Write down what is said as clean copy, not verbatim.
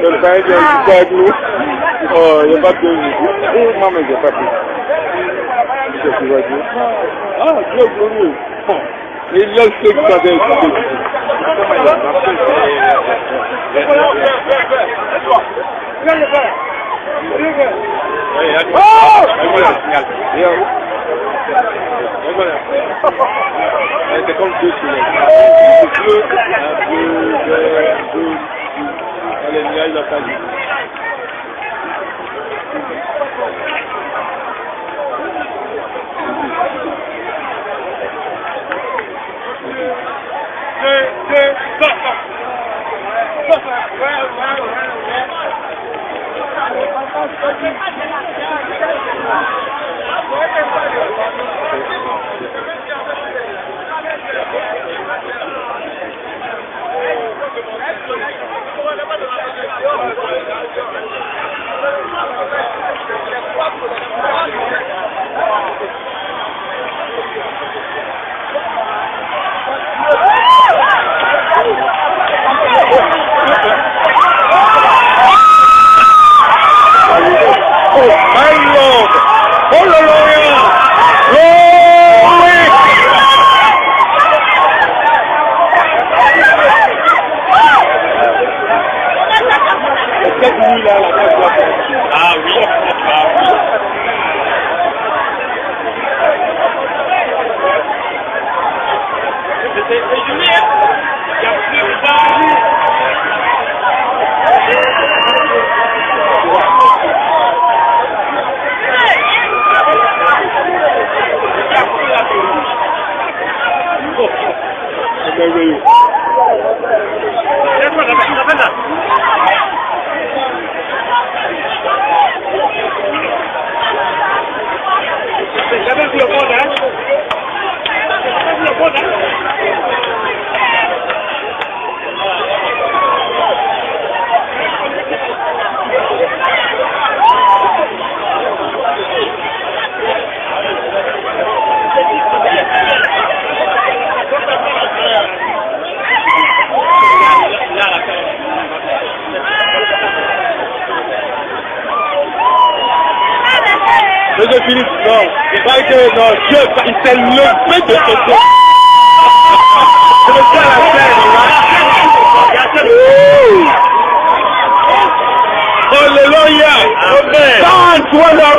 Le pain vient du avec nous. Oh, il n'y a pas de vie. Maman, j'ai pas pris. Qu'est-ce que tu vas dire? Ah, Dieu, glorieux. Mais il y a le steak pas d'être. C'est comme deux bleu, les nuages de Paris. Monsieur Philippe, non, c'est pas que non, Dieu, il s'est levé de ce temps. C'est le seul à faire, Alléluia! Amen! Tant toi là,